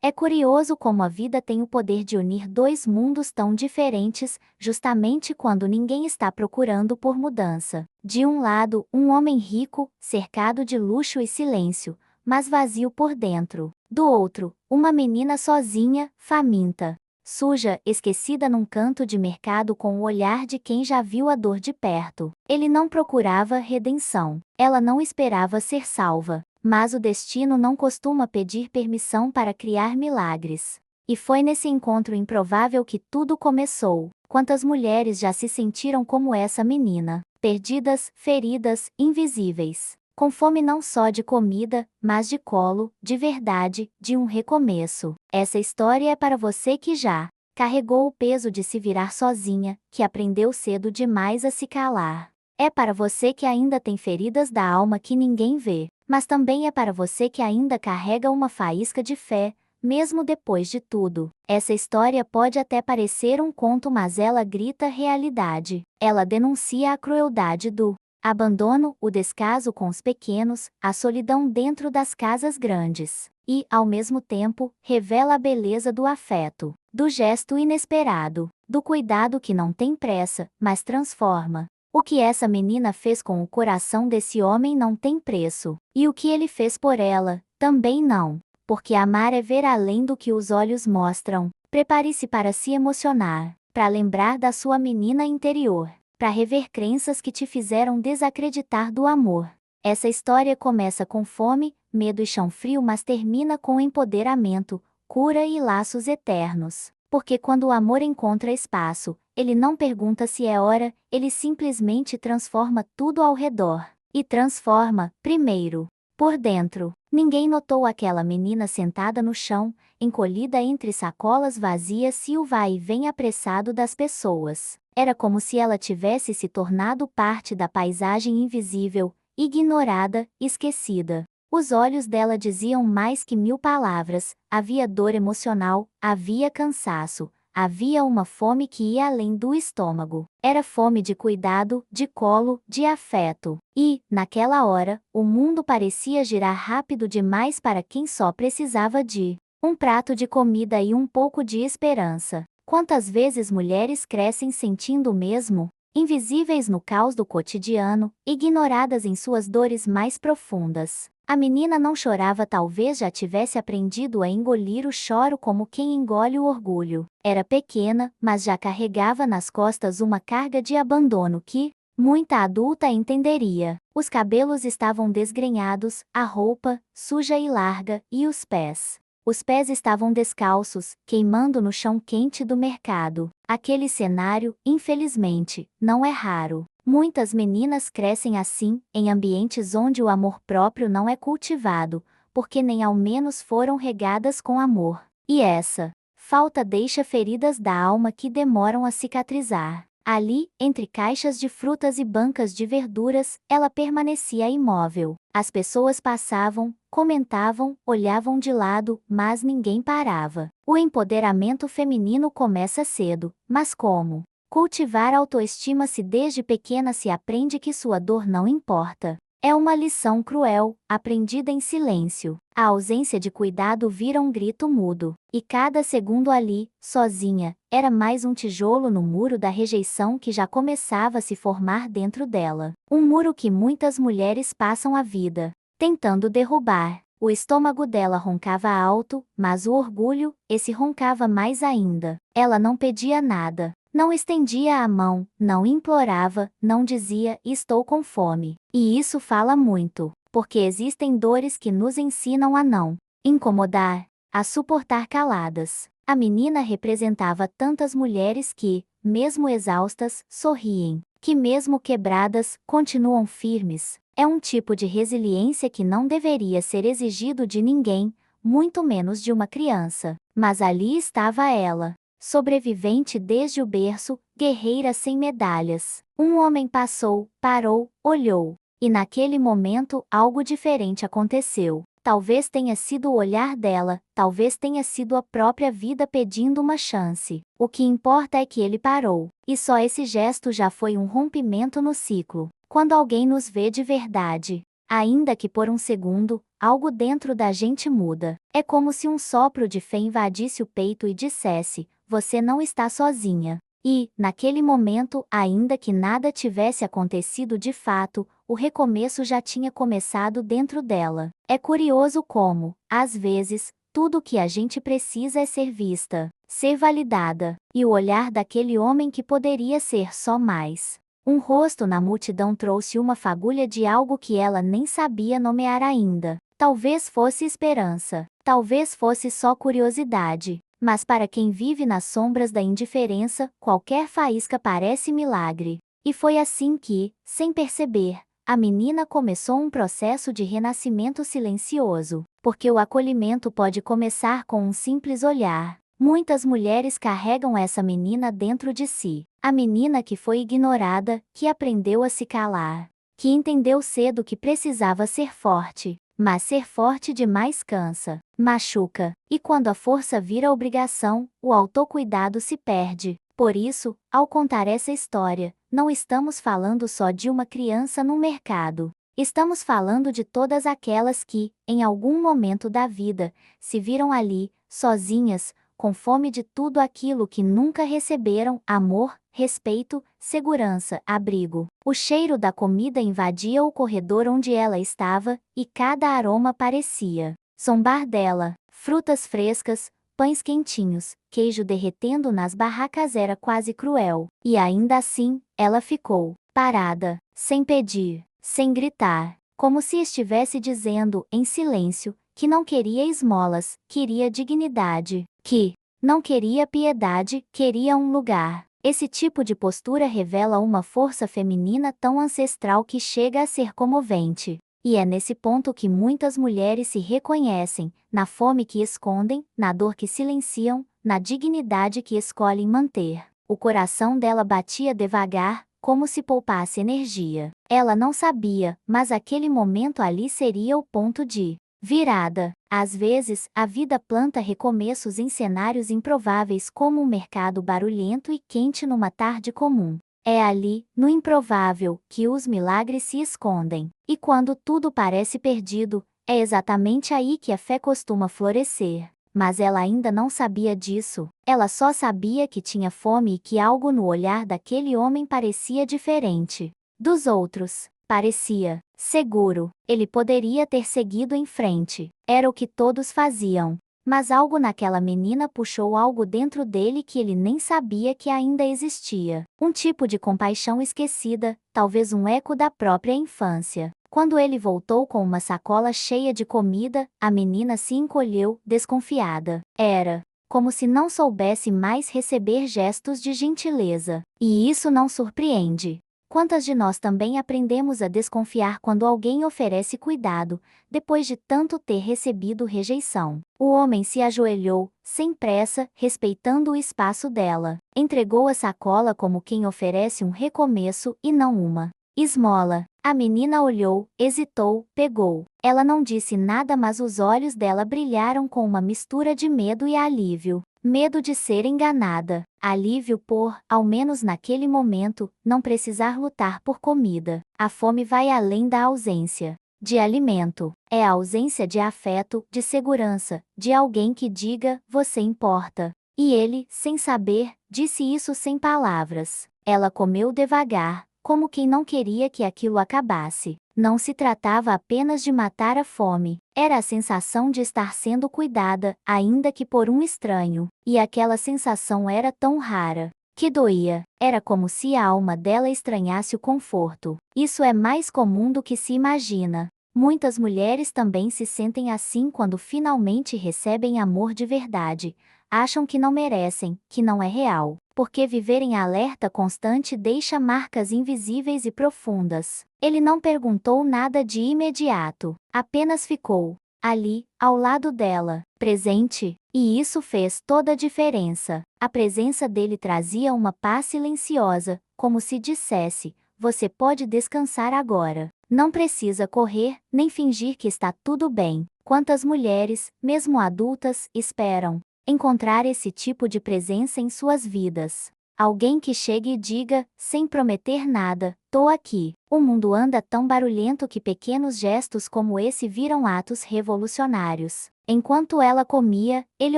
É curioso como a vida tem o poder de unir dois mundos tão diferentes, justamente quando ninguém está procurando por mudança. De um lado, um homem rico, cercado de luxo e silêncio, mas vazio por dentro. Do outro, uma menina sozinha, faminta, suja, esquecida num canto de mercado com o olhar de quem já viu a dor de perto. Ele não procurava redenção. Ela não esperava ser salva. Mas o destino não costuma pedir permissão para criar milagres. E foi nesse encontro improvável que tudo começou. Quantas mulheres já se sentiram como essa menina, perdidas, feridas, invisíveis, com fome não só de comida, mas de colo, de verdade, de um recomeço. Essa história é para você que já carregou o peso de se virar sozinha, que aprendeu cedo demais a se calar. É para você que ainda tem feridas da alma que ninguém vê. Mas também é para você que ainda carrega uma faísca de fé, mesmo depois de tudo. Essa história pode até parecer um conto, mas ela grita realidade. Ela denuncia a crueldade do abandono, o descaso com os pequenos, a solidão dentro das casas grandes. E, ao mesmo tempo, revela a beleza do afeto, do gesto inesperado, do cuidado que não tem pressa, mas transforma. O que essa menina fez com o coração desse homem não tem preço. E o que ele fez por ela, também não. Porque amar é ver além do que os olhos mostram. Prepare-se para se emocionar, para lembrar da sua menina interior, para rever crenças que te fizeram desacreditar do amor. Essa história começa com fome, medo e chão frio, mas termina com empoderamento, cura e laços eternos. Porque quando o amor encontra espaço, ele não pergunta se é hora, ele simplesmente transforma tudo ao redor. E transforma, primeiro, por dentro. Ninguém notou aquela menina sentada no chão, encolhida entre sacolas vazias e o vai e vem apressado das pessoas. Era como se ela tivesse se tornado parte da paisagem invisível, ignorada, esquecida. Os olhos dela diziam mais que 1000 palavras, havia dor emocional, havia cansaço, havia uma fome que ia além do estômago. Era fome de cuidado, de colo, de afeto. E, naquela hora, o mundo parecia girar rápido demais para quem só precisava de um prato de comida e um pouco de esperança. Quantas vezes mulheres crescem sentindo o mesmo? Invisíveis no caos do cotidiano, ignoradas em suas dores mais profundas. A menina não chorava, talvez já tivesse aprendido a engolir o choro como quem engole o orgulho. Era pequena, mas já carregava nas costas uma carga de abandono que muita adulta entenderia. Os cabelos estavam desgrenhados, a roupa, suja e larga, e os pés. Os pés estavam descalços, queimando no chão quente do mercado. Aquele cenário, infelizmente, não é raro. Muitas meninas crescem assim, em ambientes onde o amor próprio não é cultivado, porque nem ao menos foram regadas com amor. E essa falta deixa feridas da alma que demoram a cicatrizar. Ali, entre caixas de frutas e bancas de verduras, ela permanecia imóvel. As pessoas passavam, comentavam, olhavam de lado, mas ninguém parava. O empoderamento feminino começa cedo, mas como? Cultivar autoestima se desde pequena se aprende que sua dor não importa. É uma lição cruel, aprendida em silêncio. A ausência de cuidado vira um grito mudo. E cada segundo ali, sozinha, era mais um tijolo no muro da rejeição que já começava a se formar dentro dela. Um muro que muitas mulheres passam a vida tentando derrubar. O estômago dela roncava alto, mas o orgulho, esse roncava mais ainda. Ela não pedia nada. Não estendia a mão, não implorava, não dizia estou com fome. E isso fala muito, porque existem dores que nos ensinam a não incomodar, a suportar caladas. A menina representava tantas mulheres que, mesmo exaustas, sorriem, que mesmo quebradas, continuam firmes. É um tipo de resiliência que não deveria ser exigido de ninguém, muito menos de uma criança. Mas ali estava ela. Sobrevivente desde o berço, guerreira sem medalhas. Um homem passou, parou, olhou. E naquele momento algo diferente aconteceu. Talvez tenha sido o olhar dela, talvez tenha sido a própria vida pedindo uma chance. O que importa é que ele parou. E só esse gesto já foi um rompimento no ciclo. Quando alguém nos vê de verdade, ainda que por um segundo, algo dentro da gente muda. É como se um sopro de fé invadisse o peito e dissesse: você não está sozinha. E, naquele momento, ainda que nada tivesse acontecido de fato, o recomeço já tinha começado dentro dela. É curioso como, às vezes, tudo o que a gente precisa é ser vista, ser validada, e o olhar daquele homem que poderia ser só mais um rosto na multidão trouxe uma fagulha de algo que ela nem sabia nomear ainda. Talvez fosse esperança, talvez fosse só curiosidade, mas para quem vive nas sombras da indiferença, qualquer faísca parece milagre. E foi assim que, sem perceber, a menina começou um processo de renascimento silencioso, porque o acolhimento pode começar com um simples olhar. Muitas mulheres carregam essa menina dentro de si, a menina que foi ignorada, que aprendeu a se calar, que entendeu cedo que precisava ser forte, mas ser forte demais cansa, machuca, e quando a força vira obrigação, o autocuidado se perde. Por isso, ao contar essa história, não estamos falando só de uma criança no mercado. Estamos falando de todas aquelas que, em algum momento da vida, se viram ali, sozinhas, com fome de tudo aquilo que nunca receberam: amor, respeito, segurança, abrigo. O cheiro da comida invadia o corredor onde ela estava, e cada aroma parecia zombar dela. Frutas frescas, pães quentinhos, queijo derretendo nas barracas era quase cruel. E ainda assim, ela ficou parada, sem pedir, sem gritar, como se estivesse dizendo, em silêncio, que não queria esmolas, queria dignidade, que não queria piedade, queria um lugar. Esse tipo de postura revela uma força feminina tão ancestral que chega a ser comovente. E é nesse ponto que muitas mulheres se reconhecem, na fome que escondem, na dor que silenciam, na dignidade que escolhem manter. O coração dela batia devagar, como se poupasse energia. Ela não sabia, mas aquele momento ali seria o ponto de virada. Às vezes, a vida planta recomeços em cenários improváveis, como um mercado barulhento e quente numa tarde comum. É ali, no improvável, que os milagres se escondem. E quando tudo parece perdido, é exatamente aí que a fé costuma florescer. Mas ela ainda não sabia disso. Ela só sabia que tinha fome e que algo no olhar daquele homem parecia diferente dos outros. Parecia seguro. Ele poderia ter seguido em frente. Era o que todos faziam. Mas algo naquela menina puxou algo dentro dele que ele nem sabia que ainda existia. Um tipo de compaixão esquecida, talvez um eco da própria infância. Quando ele voltou com uma sacola cheia de comida, a menina se encolheu, desconfiada. Era como se não soubesse mais receber gestos de gentileza. E isso não surpreende. Quantas de nós também aprendemos a desconfiar quando alguém oferece cuidado, depois de tanto ter recebido rejeição? O homem se ajoelhou, sem pressa, respeitando o espaço dela. Entregou a sacola como quem oferece um recomeço e não uma esmola. A menina olhou, hesitou, pegou. Ela não disse nada, mas os olhos dela brilharam com uma mistura de medo e alívio. Medo de ser enganada, alívio por, ao menos naquele momento, não precisar lutar por comida. A fome vai além da ausência de alimento. É a ausência de afeto, de segurança, de alguém que diga: você importa. E ele, sem saber, disse isso sem palavras. Ela comeu devagar, como quem não queria que aquilo acabasse. Não se tratava apenas de matar a fome, era a sensação de estar sendo cuidada, ainda que por um estranho. E aquela sensação era tão rara que doía. Era como se a alma dela estranhasse o conforto. Isso é mais comum do que se imagina. Muitas mulheres também se sentem assim quando finalmente recebem amor de verdade. Acham que não merecem, que não é real, porque viver em alerta constante deixa marcas invisíveis e profundas. Ele não perguntou nada de imediato, apenas ficou ali, ao lado dela, presente, e isso fez toda a diferença. A presença dele trazia uma paz silenciosa, como se dissesse: você pode descansar agora. Não precisa correr, nem fingir que está tudo bem. Quantas mulheres, mesmo adultas, esperam encontrar esse tipo de presença em suas vidas? Alguém que chegue e diga, sem prometer nada, tô aqui. O mundo anda tão barulhento que pequenos gestos como esse viram atos revolucionários. Enquanto ela comia, ele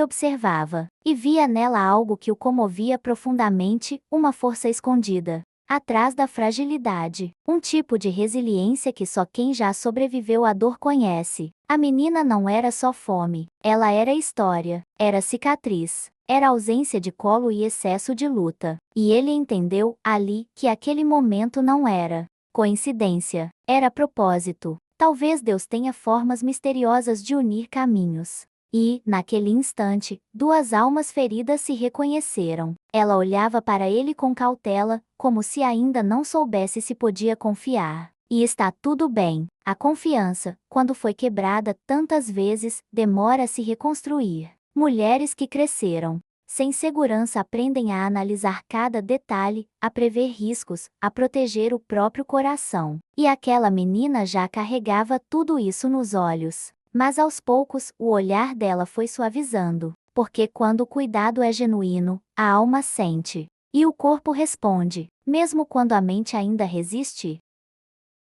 observava, e via nela algo que o comovia profundamente, uma força escondida atrás da fragilidade, um tipo de resiliência que só quem já sobreviveu à dor conhece. A menina não era só fome, ela era história, era cicatriz, era ausência de colo e excesso de luta. E ele entendeu, ali, que aquele momento não era coincidência, era propósito. Talvez Deus tenha formas misteriosas de unir caminhos. E, naquele instante, duas almas feridas se reconheceram. Ela olhava para ele com cautela, como se ainda não soubesse se podia confiar. E está tudo bem. A confiança, quando foi quebrada tantas vezes, demora a se reconstruir. Mulheres que cresceram sem segurança aprendem a analisar cada detalhe, a prever riscos, a proteger o próprio coração. E aquela menina já carregava tudo isso nos olhos. Mas aos poucos, o olhar dela foi suavizando, porque quando o cuidado é genuíno, a alma sente. E o corpo responde, mesmo quando a mente ainda resiste.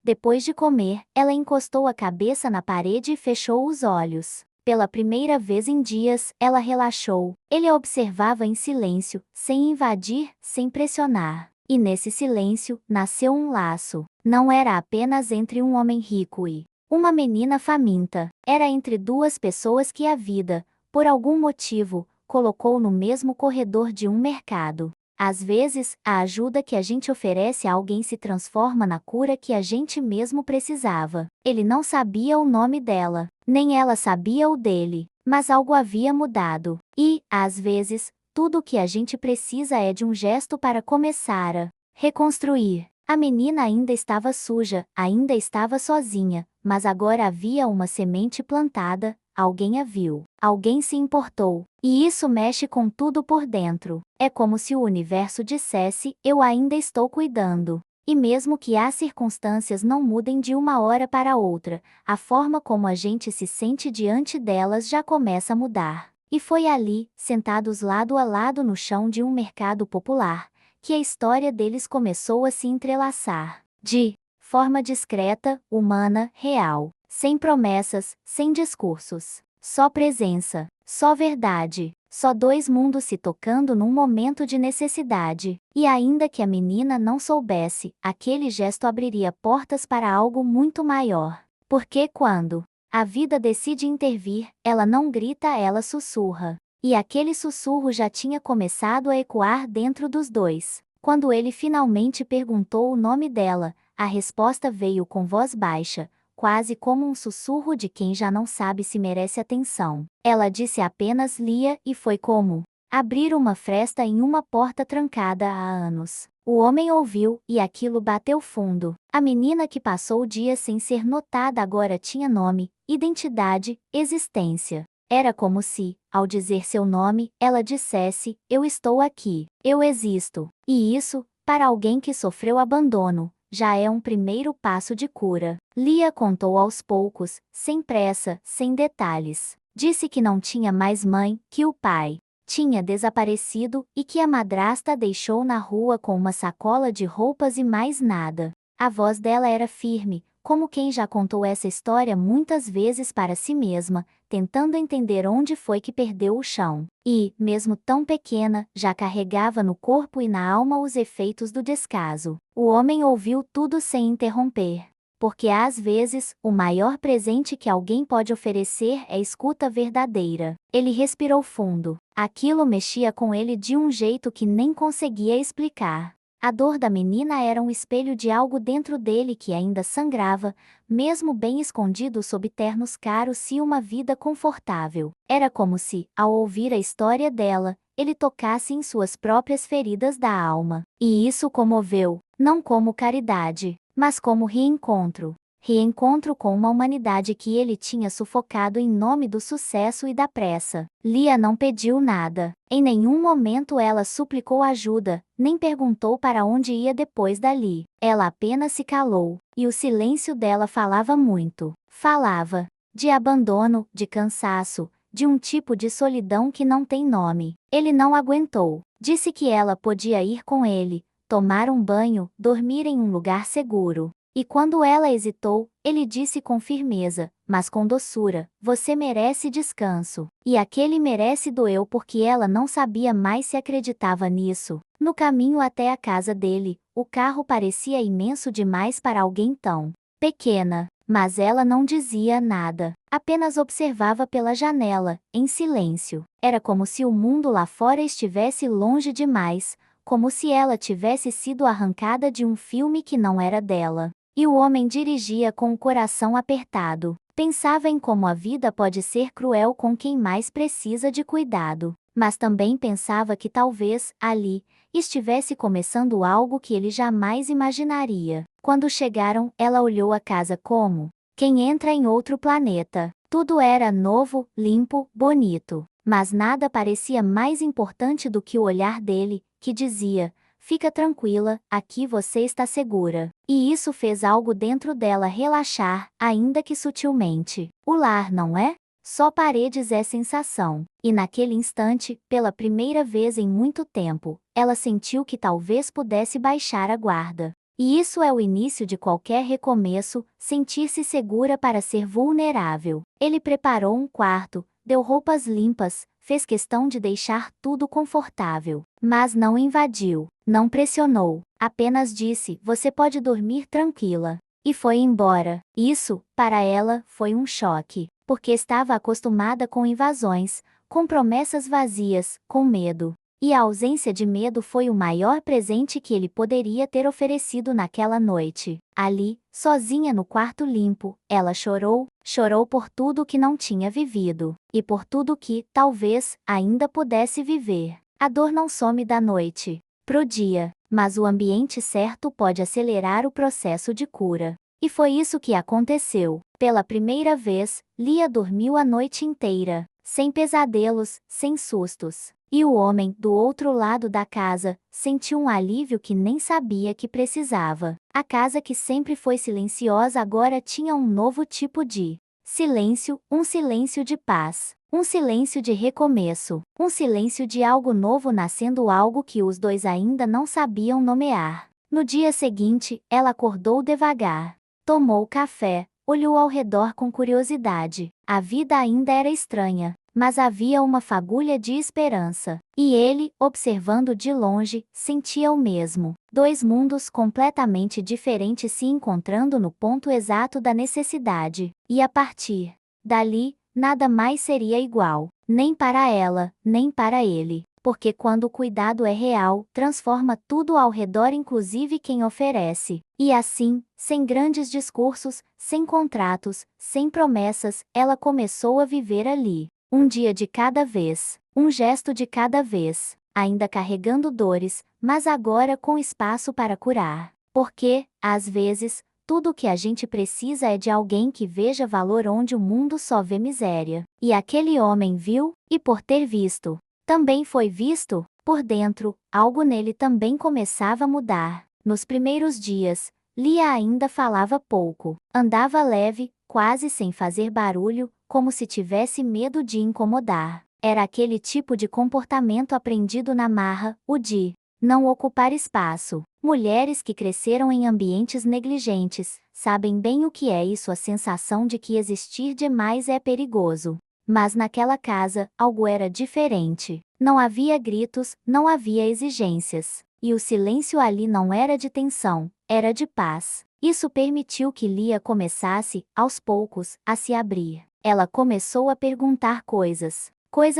Depois de comer, ela encostou a cabeça na parede e fechou os olhos. Pela primeira vez em dias, ela relaxou. Ele a observava em silêncio, sem invadir, sem pressionar. E nesse silêncio, nasceu um laço. Não era apenas entre um homem rico e uma menina faminta. Era entre duas pessoas que a vida, por algum motivo, colocou no mesmo corredor de um mercado. Às vezes, a ajuda que a gente oferece a alguém se transforma na cura que a gente mesmo precisava. Ele não sabia o nome dela, nem ela sabia o dele, mas algo havia mudado. E, às vezes, tudo o que a gente precisa é de um gesto para começar a reconstruir. A menina ainda estava suja, ainda estava sozinha, mas agora havia uma semente plantada. Alguém a viu, alguém se importou, e isso mexe com tudo por dentro. É como se o universo dissesse, eu ainda estou cuidando. E mesmo que as circunstâncias não mudem de uma hora para outra, a forma como a gente se sente diante delas já começa a mudar. E foi ali, sentados lado a lado no chão de um mercado popular, que a história deles começou a se entrelaçar. De forma discreta, humana, real. Sem promessas, sem discursos. Só presença, só verdade, só dois mundos se tocando num momento de necessidade. E ainda que a menina não soubesse, aquele gesto abriria portas para algo muito maior. Porque quando a vida decide intervir, ela não grita, ela sussurra. E aquele sussurro já tinha começado a ecoar dentro dos dois. Quando ele finalmente perguntou o nome dela, a resposta veio com voz baixa, quase como um sussurro de quem já não sabe se merece atenção. Ela disse apenas Lia e foi como abrir uma fresta em uma porta trancada há anos. O homem ouviu, e aquilo bateu fundo. A menina que passou o dia sem ser notada agora tinha nome, identidade, existência. Era como se, ao dizer seu nome, ela dissesse, eu estou aqui, eu existo. E isso, para alguém que sofreu abandono, já é um primeiro passo de cura. Lia contou aos poucos, sem pressa, sem detalhes. Disse que não tinha mais mãe, que o pai tinha desaparecido e que a madrasta a deixou na rua com uma sacola de roupas e mais nada. A voz dela era firme, como quem já contou essa história muitas vezes para si mesma, tentando entender onde foi que perdeu o chão. E, mesmo tão pequena, já carregava no corpo e na alma os efeitos do descaso. O homem ouviu tudo sem interromper. Porque às vezes, o maior presente que alguém pode oferecer é escuta verdadeira. Ele respirou fundo. Aquilo mexia com ele de um jeito que nem conseguia explicar. A dor da menina era um espelho de algo dentro dele que ainda sangrava, mesmo bem escondido sob ternos caros e uma vida confortável. Era como se, ao ouvir a história dela, ele tocasse em suas próprias feridas da alma. E isso comoveu, não como caridade, mas como reencontro. Reencontro com uma humanidade que ele tinha sufocado em nome do sucesso e da pressa. Lia não pediu nada. Em nenhum momento ela suplicou ajuda, nem perguntou para onde ia depois dali. Ela apenas se calou, e o silêncio dela falava muito. Falava de abandono, de cansaço, de um tipo de solidão que não tem nome. Ele não aguentou. Disse que ela podia ir com ele, tomar um banho, dormir em um lugar seguro. E quando ela hesitou, ele disse com firmeza, mas com doçura: você merece descanso. E aquele merece doeu porque ela não sabia mais se acreditava nisso. No caminho até a casa dele, o carro parecia imenso demais para alguém tão pequena. Mas ela não dizia nada, apenas observava pela janela, em silêncio. Era como se o mundo lá fora estivesse longe demais, como se ela tivesse sido arrancada de um filme que não era dela. E o homem dirigia com o coração apertado. Pensava em como a vida pode ser cruel com quem mais precisa de cuidado. Mas também pensava que talvez, ali, estivesse começando algo que ele jamais imaginaria. Quando chegaram, ela olhou a casa como quem entra em outro planeta. Tudo era novo, limpo, bonito. Mas nada parecia mais importante do que o olhar dele, que dizia: fica tranquila, aqui você está segura. E isso fez algo dentro dela relaxar, ainda que sutilmente. O lar, não é? Só paredes é sensação. E naquele instante, pela primeira vez em muito tempo, ela sentiu que talvez pudesse baixar a guarda. E isso é o início de qualquer recomeço, sentir-se segura para ser vulnerável. Ele preparou um quarto, deu roupas limpas, fez questão de deixar tudo confortável. Mas não invadiu, não pressionou, apenas disse: você pode dormir tranquila. E foi embora. Isso, para ela, foi um choque, porque estava acostumada com invasões, com promessas vazias, com medo. E a ausência de medo foi o maior presente que ele poderia ter oferecido naquela noite. Ali, sozinha no quarto limpo, ela chorou, chorou por tudo que não tinha vivido, e por tudo que, talvez, ainda pudesse viver. A dor não some da noite pro dia, mas o ambiente certo pode acelerar o processo de cura. E foi isso que aconteceu. Pela primeira vez, Lia dormiu a noite inteira, sem pesadelos, sem sustos. E o homem, do outro lado da casa, sentiu um alívio que nem sabia que precisava. A casa que sempre foi silenciosa agora tinha um novo tipo de silêncio, um silêncio de paz, um silêncio de recomeço, um silêncio de algo novo nascendo, algo que os dois ainda não sabiam nomear. No dia seguinte, ela acordou devagar, tomou café, olhou ao redor com curiosidade. A vida ainda era estranha, mas havia uma fagulha de esperança. E ele, observando de longe, sentia o mesmo. Dois mundos completamente diferentes se encontrando no ponto exato da necessidade. E a partir dali, nada mais seria igual, nem para ela, nem para ele. Porque quando o cuidado é real, transforma tudo ao redor, inclusive quem oferece. E assim, sem grandes discursos, sem contratos, sem promessas, ela começou a viver ali. Um dia de cada vez, um gesto de cada vez, ainda carregando dores, mas agora com espaço para curar. Porque, às vezes, tudo o que a gente precisa é de alguém que veja valor onde o mundo só vê miséria. E aquele homem viu, e por ter visto, também foi visto. Por dentro, algo nele também começava a mudar. Nos primeiros dias, Lia ainda falava pouco, andava leve, quase sem fazer barulho, como se tivesse medo de incomodar. Era aquele tipo de comportamento aprendido na marra, o de não ocupar espaço. Mulheres que cresceram em ambientes negligentes sabem bem o que é isso, a sensação de que existir demais é perigoso. Mas naquela casa, algo era diferente. Não havia gritos, não havia exigências. E o silêncio ali não era de tensão, era de paz. Isso permitiu que Lia começasse, aos poucos, a se abrir. Ela começou a perguntar coisas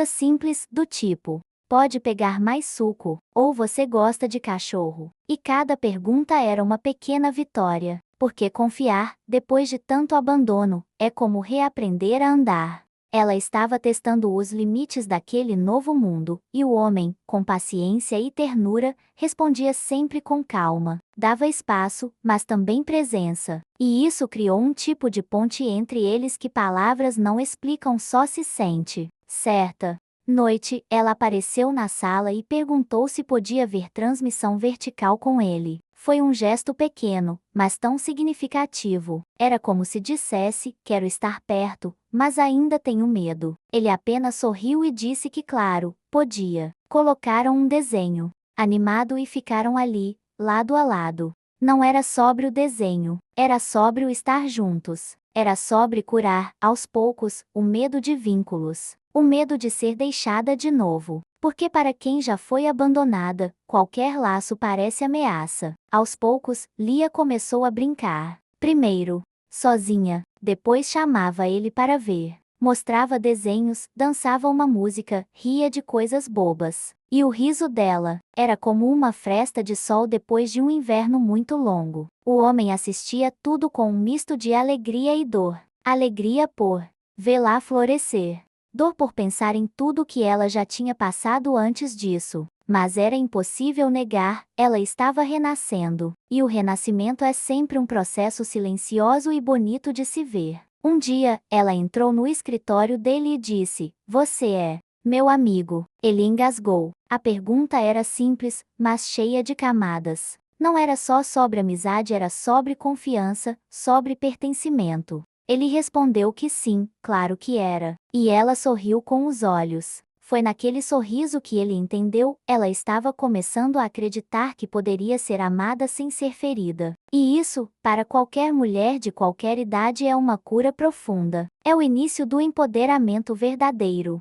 simples, do tipo: pode pegar mais suco? Ou você gosta de cachorro? E cada pergunta era uma pequena vitória, porque confiar, depois de tanto abandono, é como reaprender a andar. Ela estava testando os limites daquele novo mundo, e o homem, com paciência e ternura, respondia sempre com calma. Dava espaço, mas também presença. E isso criou um tipo de ponte entre eles que palavras não explicam, só se sente. Certa noite, ela apareceu na sala e perguntou se podia ver transmissão vertical com ele. Foi um gesto pequeno, mas tão significativo. Era como se dissesse: quero estar perto, mas ainda tenho medo. Ele apenas sorriu e disse que claro, podia. Colocaram um desenho animado e ficaram ali, lado a lado. Não era sóbrio o desenho, era sóbrio estar juntos. Era sóbrio curar, aos poucos, o medo de vínculos. O medo de ser deixada de novo. Porque para quem já foi abandonada, qualquer laço parece ameaça. Aos poucos, Lia começou a brincar. Primeiro, sozinha, depois chamava ele para ver. Mostrava desenhos, dançava uma música, ria de coisas bobas. E o riso dela era como uma fresta de sol depois de um inverno muito longo. O homem assistia tudo com um misto de alegria e dor. Alegria por vê-la florescer. Dor por pensar em tudo que ela já tinha passado antes disso. Mas era impossível negar, ela estava renascendo. E o renascimento é sempre um processo silencioso e bonito de se ver. Um dia, ela entrou no escritório dele e disse: "Você é meu amigo." Ele engasgou. A pergunta era simples, mas cheia de camadas. Não era só sobre amizade, era sobre confiança, sobre pertencimento. Ele respondeu que sim, claro que era. E ela sorriu com os olhos. Foi naquele sorriso que ele entendeu, ela estava começando a acreditar que poderia ser amada sem ser ferida. E isso, para qualquer mulher de qualquer idade, é uma cura profunda. É o início do empoderamento verdadeiro.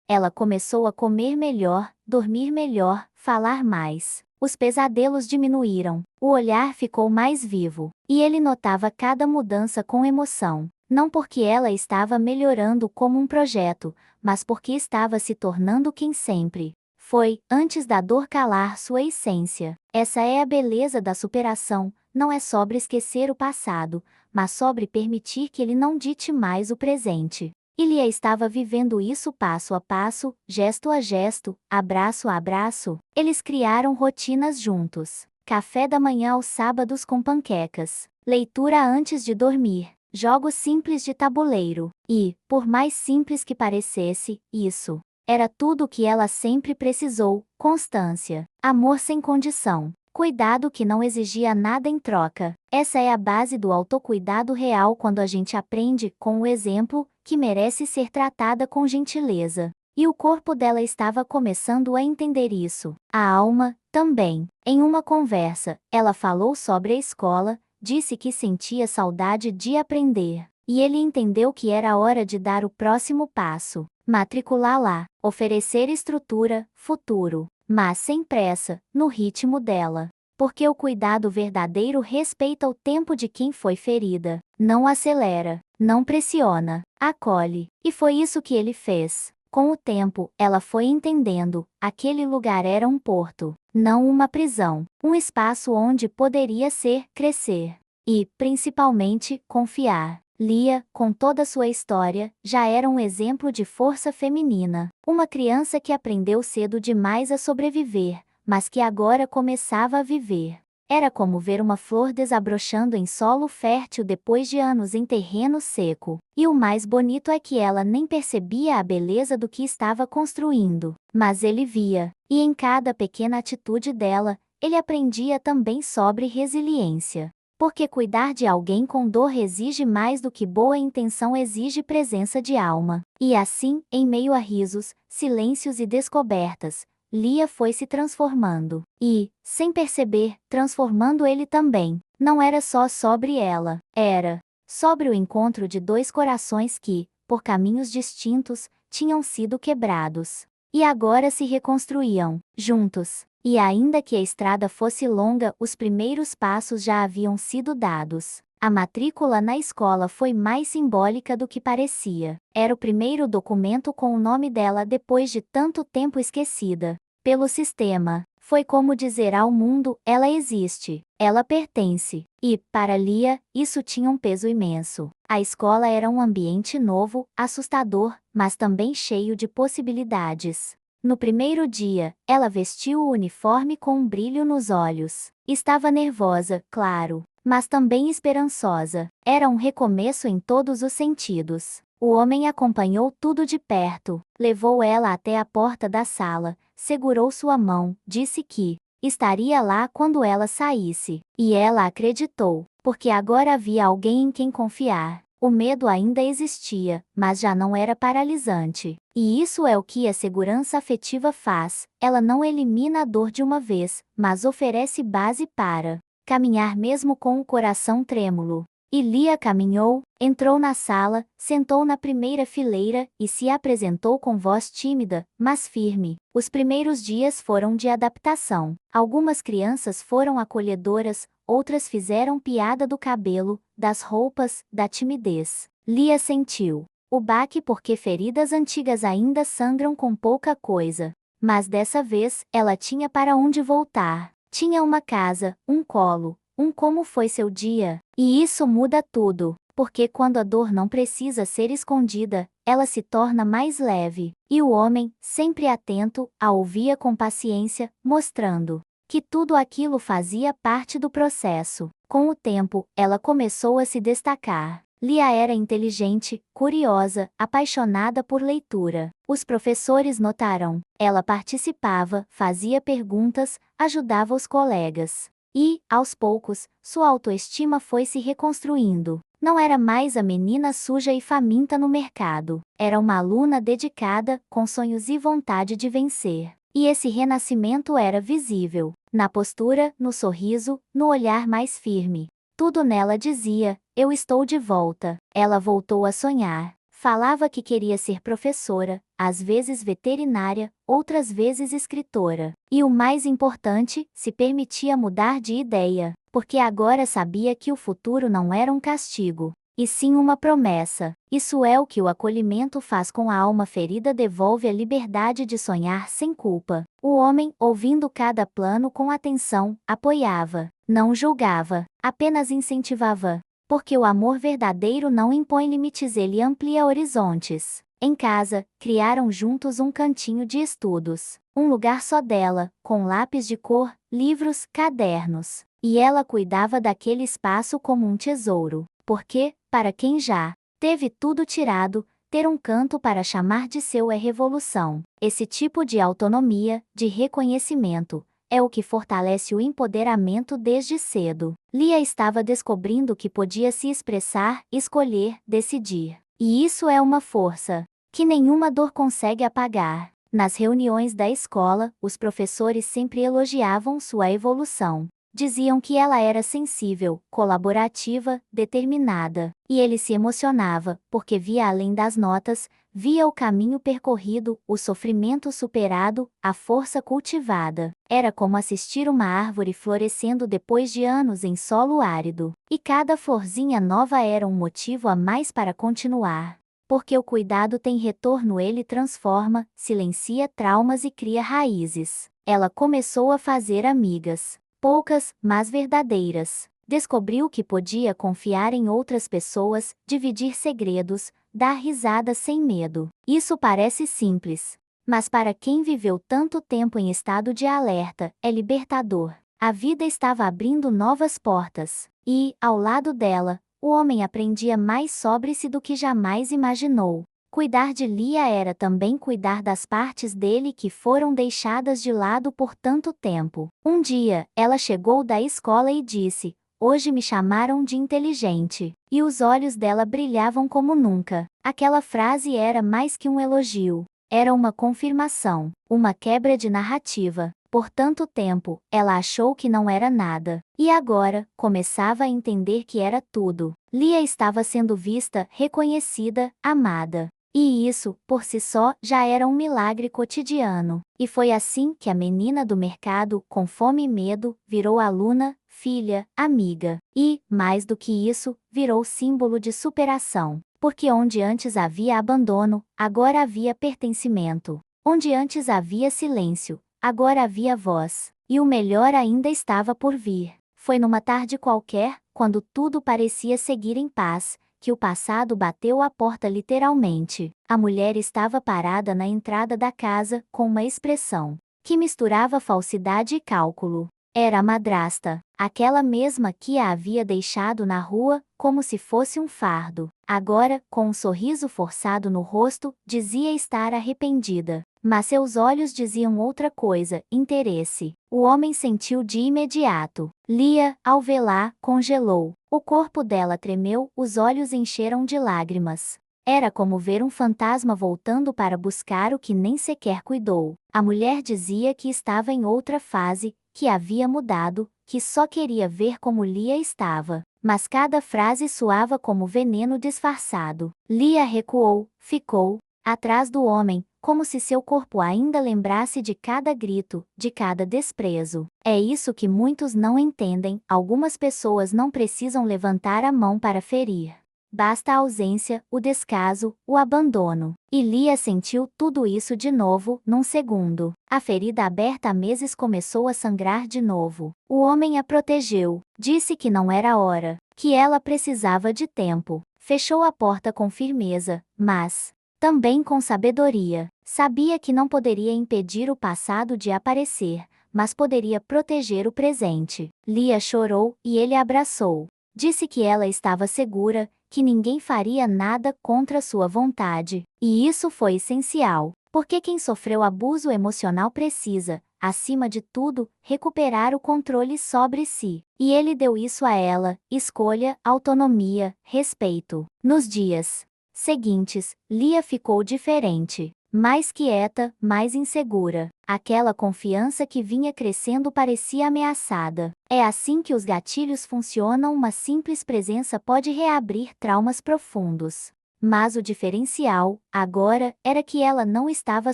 Ela começou a comer melhor, dormir melhor, falar mais. Os pesadelos diminuíram, o olhar ficou mais vivo, e ele notava cada mudança com emoção. Não porque ela estava melhorando como um projeto, mas porque estava se tornando quem sempre foi, antes da dor calar sua essência. Essa é a beleza da superação, não é sobre esquecer o passado, mas sobre permitir que ele não dite mais o presente. Ilia estava vivendo isso passo a passo, gesto a gesto, abraço a abraço. Eles criaram rotinas juntos. Café da manhã aos sábados com panquecas. Leitura antes de dormir. Jogos simples de tabuleiro. E, por mais simples que parecesse, isso era tudo o que ela sempre precisou: constância. Amor sem condição. Cuidado que não exigia nada em troca. Essa é a base do autocuidado real, quando a gente aprende, com o exemplo, que merece ser tratada com gentileza. E o corpo dela estava começando a entender isso. A alma, também. Em uma conversa, ela falou sobre a escola, disse que sentia saudade de aprender. E ele entendeu que era hora de dar o próximo passo. Matricular lá, oferecer estrutura, futuro. Mas sem pressa, no ritmo dela. Porque o cuidado verdadeiro respeita o tempo de quem foi ferida. Não acelera, não pressiona, acolhe. E foi isso que ele fez. Com o tempo, ela foi entendendo, aquele lugar era um porto, não uma prisão. Um espaço onde poderia crescer. E, principalmente, confiar. Lia, com toda sua história, já era um exemplo de força feminina. Uma criança que aprendeu cedo demais a sobreviver, mas que agora começava a viver. Era como ver uma flor desabrochando em solo fértil depois de anos em terreno seco. E o mais bonito é que ela nem percebia a beleza do que estava construindo, mas ele via. E em cada pequena atitude dela, ele aprendia também sobre resiliência. Porque cuidar de alguém com dor exige mais do que boa intenção, exige presença de alma. E assim, em meio a risos, silêncios e descobertas, Lia foi se transformando. E, sem perceber, transformando ele também. Não era só sobre ela, era sobre o encontro de dois corações que, por caminhos distintos, tinham sido quebrados. E agora se reconstruíam, juntos. E ainda que a estrada fosse longa, os primeiros passos já haviam sido dados. A matrícula na escola foi mais simbólica do que parecia. Era o primeiro documento com o nome dela depois de tanto tempo esquecida pelo sistema. Foi como dizer ao mundo: ela existe, ela pertence. E, para Lia, isso tinha um peso imenso. A escola era um ambiente novo, assustador, mas também cheio de possibilidades. No primeiro dia, ela vestiu o uniforme com um brilho nos olhos. Estava nervosa, claro, mas também esperançosa. Era um recomeço em todos os sentidos. O homem acompanhou tudo de perto, levou ela até a porta da sala, segurou sua mão, disse que estaria lá quando ela saísse. E ela acreditou, porque agora havia alguém em quem confiar. O medo ainda existia, mas já não era paralisante. E isso é o que a segurança afetiva faz, ela não elimina a dor de uma vez, mas oferece base para caminhar mesmo com o coração trêmulo. E Lia caminhou, entrou na sala, sentou na primeira fileira e se apresentou com voz tímida, mas firme. Os primeiros dias foram de adaptação. Algumas crianças foram acolhedoras, outras fizeram piada do cabelo, das roupas, da timidez. Lia sentiu o baque porque feridas antigas ainda sangram com pouca coisa. Mas dessa vez, ela tinha para onde voltar. Tinha uma casa, um colo, como foi seu dia. E isso muda tudo, porque quando a dor não precisa ser escondida, ela se torna mais leve. E o homem, sempre atento, a ouvia com paciência, mostrando que tudo aquilo fazia parte do processo. Com o tempo, ela começou a se destacar. Lia era inteligente, curiosa, apaixonada por leitura. Os professores notaram. Ela participava, fazia perguntas, ajudava os colegas. E, aos poucos, sua autoestima foi se reconstruindo. Não era mais a menina suja e faminta no mercado. Era uma aluna dedicada, com sonhos e vontade de vencer. E esse renascimento era visível. Na postura, no sorriso, no olhar mais firme. Tudo nela dizia: eu estou de volta. Ela voltou a sonhar. Falava que queria ser professora, às vezes veterinária, outras vezes escritora. E o mais importante, se permitia mudar de ideia, porque agora sabia que o futuro não era um castigo, e sim uma promessa. Isso é o que o acolhimento faz com a alma ferida, devolve a liberdade de sonhar sem culpa. O homem, ouvindo cada plano com atenção, apoiava, não julgava, apenas incentivava. Porque o amor verdadeiro não impõe limites, ele amplia horizontes. Em casa, criaram juntos um cantinho de estudos, um lugar só dela, com lápis de cor, livros, cadernos. E ela cuidava daquele espaço como um tesouro, porque, para quem já teve tudo tirado, ter um canto para chamar de seu é revolução. Esse tipo de autonomia, de reconhecimento, é o que fortalece o empoderamento desde cedo. Lia estava descobrindo que podia se expressar, escolher, decidir. E isso é uma força que nenhuma dor consegue apagar. Nas reuniões da escola, os professores sempre elogiavam sua evolução. Diziam que ela era sensível, colaborativa, determinada. E ele se emocionava, porque via além das notas, via o caminho percorrido, o sofrimento superado, a força cultivada. Era como assistir uma árvore florescendo depois de anos em solo árido. E cada florzinha nova era um motivo a mais para continuar. Porque o cuidado tem retorno, ele transforma, silencia traumas e cria raízes. Ela começou a fazer amigas. Poucas, mas verdadeiras. Descobriu que podia confiar em outras pessoas, dividir segredos, dar risada sem medo. Isso parece simples, mas para quem viveu tanto tempo em estado de alerta, é libertador. A vida estava abrindo novas portas, e, ao lado dela, o homem aprendia mais sobre si do que jamais imaginou. Cuidar de Lia era também cuidar das partes dele que foram deixadas de lado por tanto tempo. Um dia, ela chegou da escola e disse: hoje me chamaram de inteligente. E os olhos dela brilhavam como nunca. Aquela frase era mais que um elogio. Era uma confirmação, uma quebra de narrativa. Por tanto tempo, ela achou que não era nada. E agora, começava a entender que era tudo. Lia estava sendo vista, reconhecida, amada. E isso, por si só, já era um milagre cotidiano. E foi assim que a menina do mercado, com fome e medo, virou aluna, filha, amiga. E, mais do que isso, virou símbolo de superação. Porque onde antes havia abandono, agora havia pertencimento. Onde antes havia silêncio, agora havia voz. E o melhor ainda estava por vir. Foi numa tarde qualquer, quando tudo parecia seguir em paz, que o passado bateu à porta literalmente. A mulher estava parada na entrada da casa, com uma expressão que misturava falsidade e cálculo. Era a madrasta, aquela mesma que a havia deixado na rua, como se fosse um fardo. Agora, com um sorriso forçado no rosto, dizia estar arrependida. Mas seus olhos diziam outra coisa, interesse. O homem sentiu de imediato. Lia, ao vê-la, congelou. O corpo dela tremeu, os olhos encheram de lágrimas. Era como ver um fantasma voltando para buscar o que nem sequer cuidou. A mulher dizia que estava em outra fase, que havia mudado, que só queria ver como Lia estava. Mas cada frase soava como veneno disfarçado. Lia recuou, ficou atrás do homem, como se seu corpo ainda lembrasse de cada grito, de cada desprezo. É isso que muitos não entendem, algumas pessoas não precisam levantar a mão para ferir. Basta a ausência, o descaso, o abandono. E Lia sentiu tudo isso de novo, num segundo. A ferida aberta há meses começou a sangrar de novo. O homem a protegeu. Disse que não era hora, que ela precisava de tempo. Fechou a porta com firmeza, mas também com sabedoria. Sabia que não poderia impedir o passado de aparecer, mas poderia proteger o presente. Lia chorou e ele a abraçou. Disse que ela estava segura, que ninguém faria nada contra sua vontade. E isso foi essencial, porque quem sofreu abuso emocional precisa, acima de tudo, recuperar o controle sobre si. E ele deu isso a ela: escolha, autonomia, respeito. Nos dias seguintes, Lia ficou diferente. Mais quieta, mais insegura. Aquela confiança que vinha crescendo parecia ameaçada. É assim que os gatilhos funcionam, uma simples presença pode reabrir traumas profundos. Mas o diferencial, agora, era que ela não estava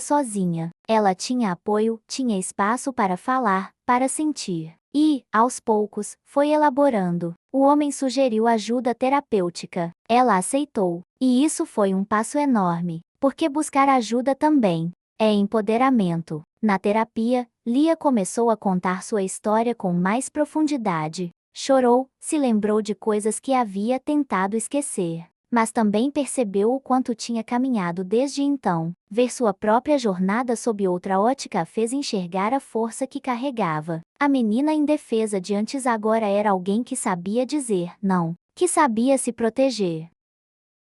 sozinha. Ela tinha apoio, tinha espaço para falar, para sentir. E, aos poucos, foi elaborando. O homem sugeriu ajuda terapêutica. Ela aceitou. E isso foi um passo enorme. Porque buscar ajuda também é empoderamento. Na terapia, Lia começou a contar sua história com mais profundidade. Chorou, se lembrou de coisas que havia tentado esquecer. Mas também percebeu o quanto tinha caminhado desde então. Ver sua própria jornada sob outra ótica a fez enxergar a força que carregava. A menina indefesa de antes agora era alguém que sabia dizer não, que sabia se proteger.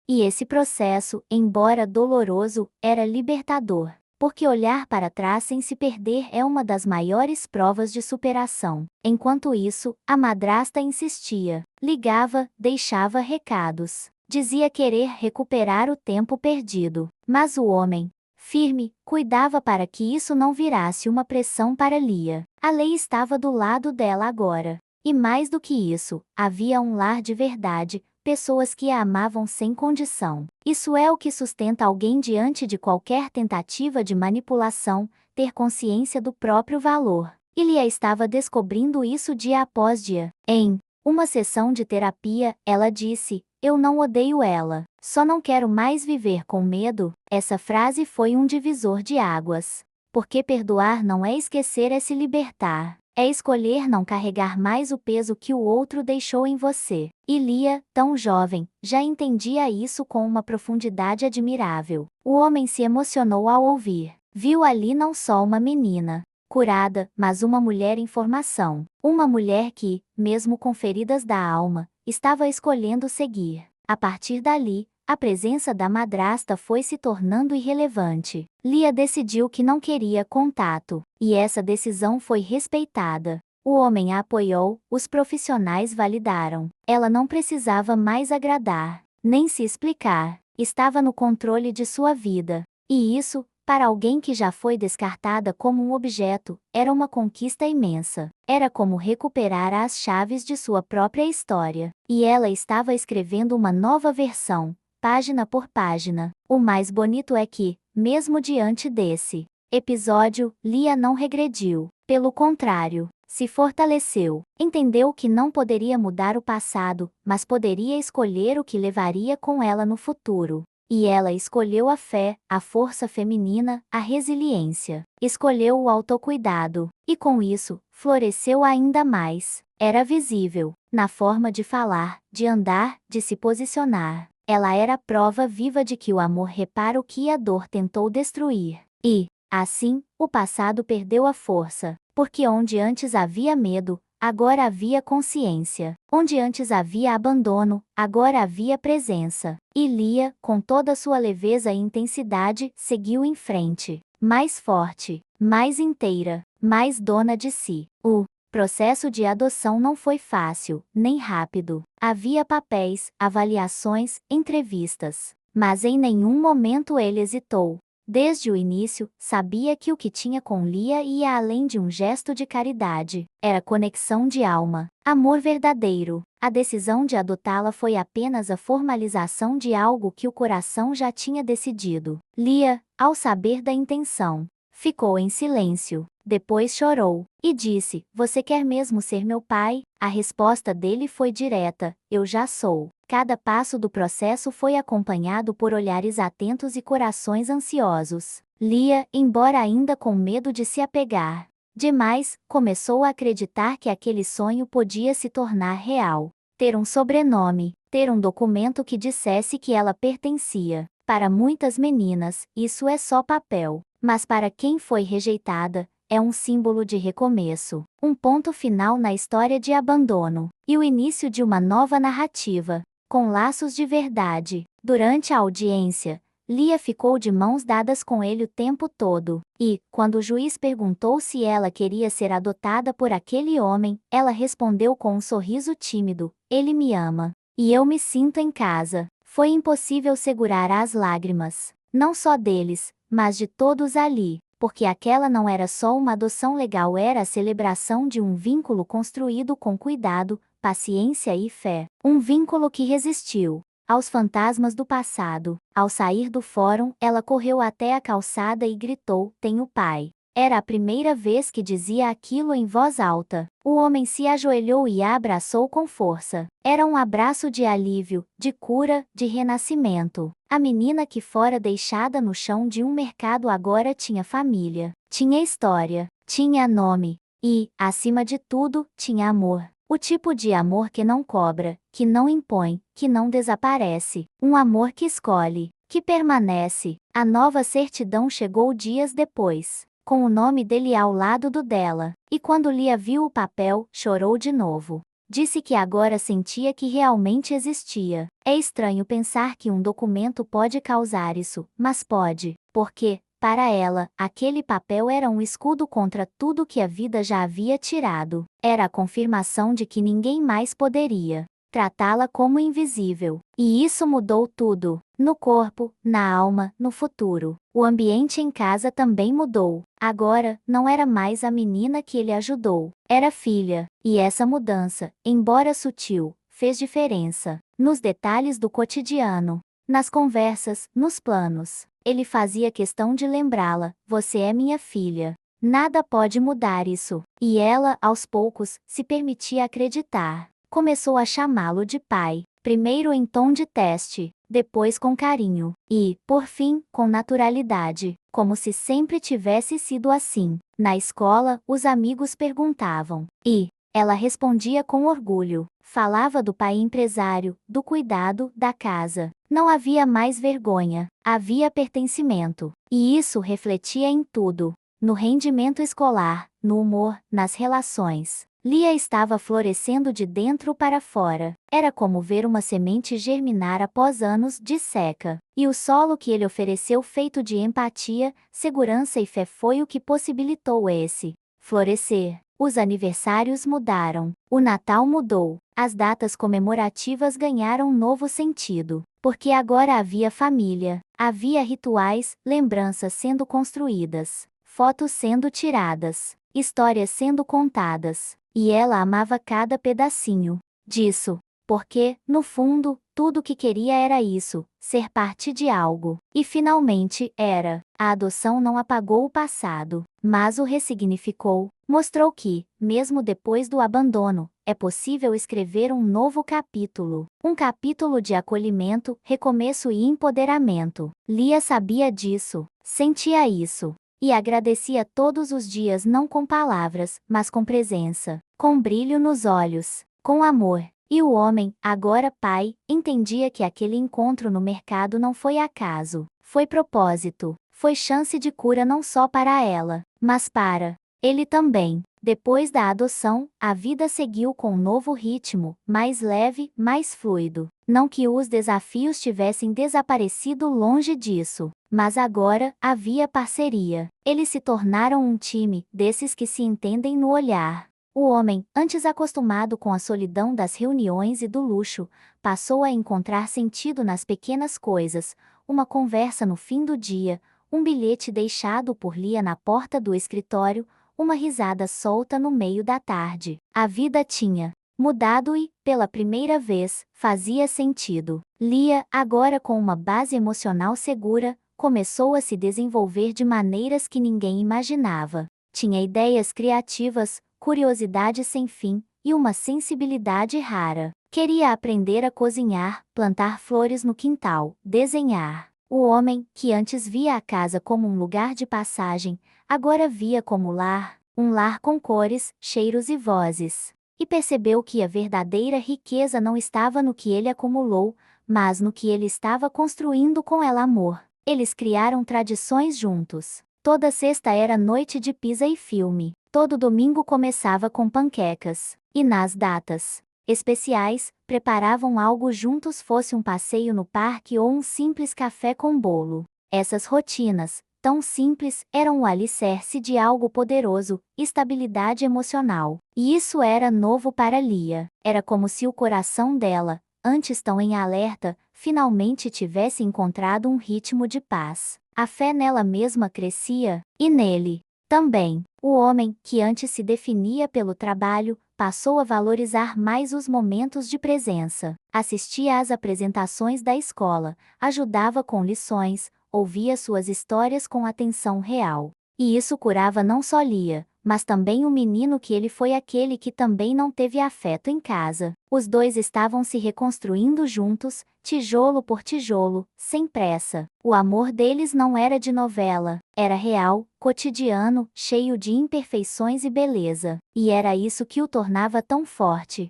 E esse processo, embora doloroso, era libertador. Porque olhar para trás sem se perder é uma das maiores provas de superação. Enquanto isso, a madrasta insistia. Ligava, deixava recados. Dizia querer recuperar o tempo perdido. Mas o homem, firme, cuidava para que isso não virasse uma pressão para Lia. A lei estava do lado dela agora. E mais do que isso, havia um lar de verdade, pessoas que a amavam sem condição. Isso é o que sustenta alguém diante de qualquer tentativa de manipulação, ter consciência do próprio valor. E Lia estava descobrindo isso dia após dia. Em uma sessão de terapia, ela disse: "Eu não odeio ela, só não quero mais viver com medo." Essa frase foi um divisor de águas. Porque perdoar não é esquecer, é se libertar. É escolher não carregar mais o peso que o outro deixou em você. E Lia, tão jovem, já entendia isso com uma profundidade admirável. O homem se emocionou ao ouvir. Viu ali não só uma menina curada, mas uma mulher em formação. Uma mulher que, mesmo com feridas da alma, estava escolhendo seguir. A partir dali, a presença da madrasta foi se tornando irrelevante. Lia decidiu que não queria contato, e essa decisão foi respeitada. O homem a apoiou, os profissionais validaram. Ela não precisava mais agradar, nem se explicar. Estava no controle de sua vida. E isso, para alguém que já foi descartada como um objeto, era uma conquista imensa. Era como recuperar as chaves de sua própria história. E ela estava escrevendo uma nova versão, página por página. O mais bonito é que, mesmo diante desse episódio, Lia não regrediu. Pelo contrário, se fortaleceu. Entendeu que não poderia mudar o passado, mas poderia escolher o que levaria com ela no futuro. E ela escolheu a fé, a força feminina, a resiliência. Escolheu o autocuidado. E com isso, floresceu ainda mais. Era visível, na forma de falar, de andar, de se posicionar. Ela era a prova viva de que o amor repara o que a dor tentou destruir. E, assim, o passado perdeu a força. Porque onde antes havia medo, agora havia consciência. Onde antes havia abandono, agora havia presença. E Lia, com toda sua leveza e intensidade, seguiu em frente. mais forte, mais inteira, mais dona de si. O processo de adoção não foi fácil, nem rápido. Havia papéis, avaliações, entrevistas. Mas em nenhum momento ele hesitou. Desde o início, sabia que o que tinha com Lia ia além de um gesto de caridade. Era conexão de alma, amor verdadeiro. A decisão de adotá-la foi apenas a formalização de algo que o coração já tinha decidido. Lia, ao saber da intenção, ficou em silêncio. Depois chorou e disse: "Você quer mesmo ser meu pai?" A resposta dele foi direta: "Eu já sou." Cada passo do processo foi acompanhado por olhares atentos e corações ansiosos. Lia, embora ainda com medo de se apegar demais, começou a acreditar que aquele sonho podia se tornar real. Ter um sobrenome, ter um documento que dissesse que ela pertencia. Para muitas meninas, isso é só papel. Mas para quem foi rejeitada, é um símbolo de recomeço, um ponto final na história de abandono, e o início de uma nova narrativa, com laços de verdade. Durante a audiência, Lia ficou de mãos dadas com ele o tempo todo, e, quando o juiz perguntou se ela queria ser adotada por aquele homem, ela respondeu com um sorriso tímido: "Ele me ama. E eu me sinto em casa." Foi impossível segurar as lágrimas, não só deles, mas de todos ali. Porque aquela não era só uma adoção legal, era a celebração de um vínculo construído com cuidado, paciência e fé. Um vínculo que resistiu aos fantasmas do passado. Ao sair do fórum, ela correu até a calçada e gritou: "Tenho pai." Era a primeira vez que dizia aquilo em voz alta. O homem se ajoelhou e a abraçou com força. Era um abraço de alívio, de cura, de renascimento. A menina que fora deixada no chão de um mercado agora tinha família, tinha história, tinha nome e, acima de tudo, tinha amor. O tipo de amor que não cobra, que não impõe, que não desaparece. Um amor que escolhe, que permanece. A nova certidão chegou dias depois, com o nome dele ao lado do dela. E quando Lia viu o papel, chorou de novo. Disse que agora sentia que realmente existia. É estranho pensar que um documento pode causar isso, mas pode, porque, para ela, aquele papel era um escudo contra tudo que a vida já havia tirado. Era a confirmação de que ninguém mais poderia tratá-la como invisível. E isso mudou tudo. No corpo, na alma, no futuro. O ambiente em casa também mudou. Agora, não era mais a menina que ele ajudou. Era filha. E essa mudança, embora sutil, fez diferença. Nos detalhes do cotidiano. Nas conversas, nos planos. Ele fazia questão de lembrá-la: "Você é minha filha. Nada pode mudar isso." E ela, aos poucos, se permitia acreditar. Começou a chamá-lo de pai, primeiro em tom de teste, depois com carinho, e, por fim, com naturalidade, como se sempre tivesse sido assim. Na escola, os amigos perguntavam, e ela respondia com orgulho. Falava do pai empresário, do cuidado, da casa. Não havia mais vergonha, havia pertencimento. E isso refletia em tudo. No rendimento escolar, no humor, nas relações. Lia estava florescendo de dentro para fora. Era como ver uma semente germinar após anos de seca. E o solo que ele ofereceu, feito de empatia, segurança e fé, foi o que possibilitou esse florescer. Os aniversários mudaram. O Natal mudou. As datas comemorativas ganharam novo sentido. Porque agora havia família. Havia rituais, lembranças sendo construídas, fotos sendo tiradas, histórias sendo contadas. E ela amava cada pedacinho disso. Porque, no fundo, tudo o que queria era isso, ser parte de algo. E finalmente, era. A adoção não apagou o passado, mas o ressignificou. Mostrou que, mesmo depois do abandono, é possível escrever um novo capítulo. Um capítulo de acolhimento, recomeço e empoderamento. Lia sabia disso, sentia isso. E agradecia todos os dias, não com palavras, mas com presença, com brilho nos olhos, com amor. E o homem, agora pai, entendia que aquele encontro no mercado não foi acaso, foi propósito, foi chance de cura não só para ela, mas para ele também. Depois da adoção, a vida seguiu com um novo ritmo, mais leve, mais fluido. Não que os desafios tivessem desaparecido, longe disso, mas agora havia parceria. Eles se tornaram um time, desses que se entendem no olhar. O homem, antes acostumado com a solidão das reuniões e do luxo, passou a encontrar sentido nas pequenas coisas, uma conversa no fim do dia, um bilhete deixado por Lia na porta do escritório, uma risada solta no meio da tarde. A vida tinha mudado e, pela primeira vez, fazia sentido. Lia, agora com uma base emocional segura, começou a se desenvolver de maneiras que ninguém imaginava. Tinha ideias criativas, curiosidade sem fim, e uma sensibilidade rara. Queria aprender a cozinhar, plantar flores no quintal, desenhar. O homem, que antes via a casa como um lugar de passagem, agora via como lar, um lar com cores, cheiros e vozes. E percebeu que a verdadeira riqueza não estava no que ele acumulou, mas no que ele estava construindo com ela. Amor. Eles criaram tradições juntos. Toda sexta era noite de pizza e filme. Todo domingo começava com panquecas. E nas datas especiais, preparavam algo juntos, fosse um passeio no parque ou um simples café com bolo. Essas rotinas, tão simples, eram o alicerce de algo poderoso, estabilidade emocional. E isso era novo para Lia. Era como se o coração dela, antes tão em alerta, finalmente tivesse encontrado um ritmo de paz. A fé nela mesma crescia, e nele também. O homem, que antes se definia pelo trabalho, passou a valorizar mais os momentos de presença. Assistia às apresentações da escola, ajudava com lições, ouvia suas histórias com atenção real. E isso curava não só Lia, mas também o menino, que ele foi aquele que também não teve afeto em casa. Os dois estavam se reconstruindo juntos, tijolo por tijolo, sem pressa. O amor deles não era de novela, era real, cotidiano, cheio de imperfeições e beleza. E era isso que o tornava tão forte.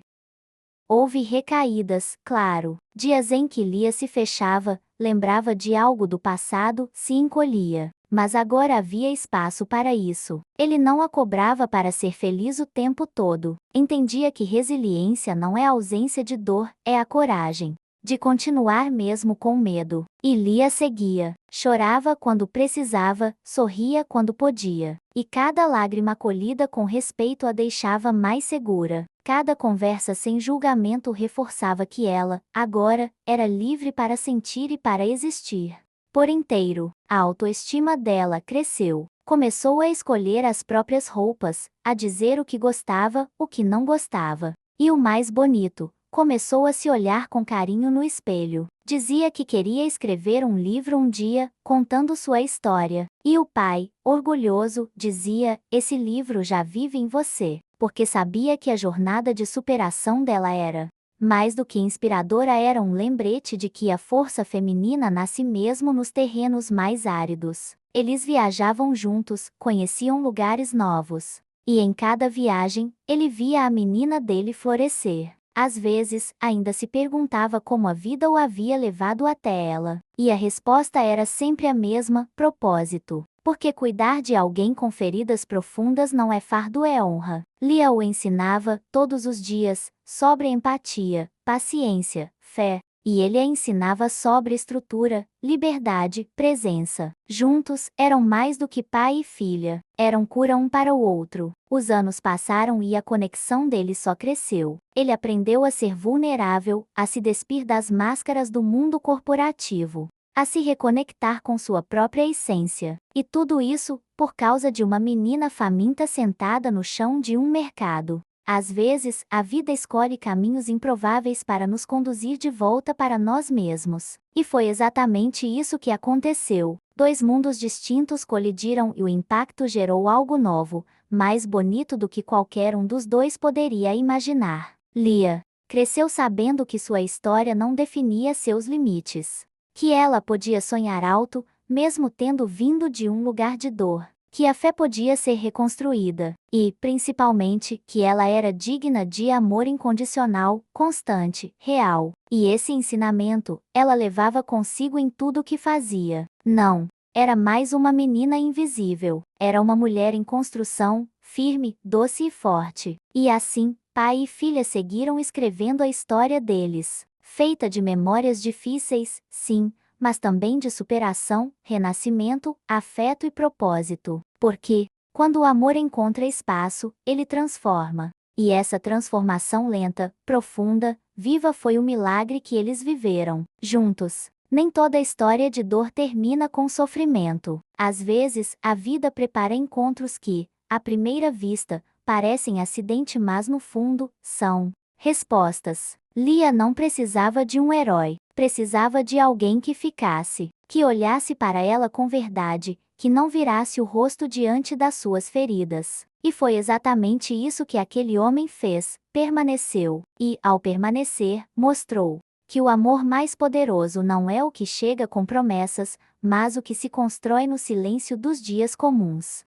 Houve recaídas, claro, dias em que Lia se fechava, lembrava de algo do passado, se encolhia. Mas agora havia espaço para isso. Ele não a cobrava para ser feliz o tempo todo. Entendia que resiliência não é a ausência de dor, é a coragem de continuar mesmo com medo. E Lia seguia. Chorava quando precisava, sorria quando podia. E cada lágrima acolhida com respeito a deixava mais segura. Cada conversa sem julgamento reforçava que ela, agora, era livre para sentir e para existir. Por inteiro, a autoestima dela cresceu. Começou a escolher as próprias roupas, a dizer o que gostava, o que não gostava. E o mais bonito, começou a se olhar com carinho no espelho. Dizia que queria escrever um livro um dia, contando sua história. E o pai, orgulhoso, dizia: "Esse livro já vive em você", porque sabia que a jornada de superação dela era mais do que inspiradora, era um lembrete de que a força feminina nasce mesmo nos terrenos mais áridos. Eles viajavam juntos, conheciam lugares novos. E em cada viagem, ele via a menina dele florescer. Às vezes, ainda se perguntava como a vida o havia levado até ela. E a resposta era sempre a mesma: propósito. Porque cuidar de alguém com feridas profundas não é fardo, é honra. Lia o ensinava, todos os dias, sobre empatia, paciência, fé. E ele a ensinava sobre estrutura, liberdade, presença. Juntos, eram mais do que pai e filha. Eram cura um para o outro. Os anos passaram e a conexão deles só cresceu. Ele aprendeu a ser vulnerável, a se despir das máscaras do mundo corporativo, a se reconectar com sua própria essência. E tudo isso, por causa de uma menina faminta sentada no chão de um mercado. Às vezes, a vida escolhe caminhos improváveis para nos conduzir de volta para nós mesmos. E foi exatamente isso que aconteceu. Dois mundos distintos colidiram e o impacto gerou algo novo, mais bonito do que qualquer um dos dois poderia imaginar. Lia cresceu sabendo que sua história não definia seus limites. Que ela podia sonhar alto, mesmo tendo vindo de um lugar de dor. Que a fé podia ser reconstruída. E, principalmente, que ela era digna de amor incondicional, constante, real. E esse ensinamento, ela levava consigo em tudo o que fazia. Não era mais uma menina invisível. Era uma mulher em construção, firme, doce e forte. E assim, pai e filha seguiram escrevendo a história deles, feita de memórias difíceis, sim, mas também de superação, renascimento, afeto e propósito. Porque, quando o amor encontra espaço, ele transforma. E essa transformação lenta, profunda, viva foi o milagre que eles viveram, juntos. Nem toda história de dor termina com sofrimento. Às vezes, a vida prepara encontros que, à primeira vista, parecem acidente, mas no fundo, são respostas. Lia não precisava de um herói, precisava de alguém que ficasse, que olhasse para ela com verdade, que não virasse o rosto diante das suas feridas. E foi exatamente isso que aquele homem fez, permaneceu, e, ao permanecer, mostrou que o amor mais poderoso não é o que chega com promessas, mas o que se constrói no silêncio dos dias comuns.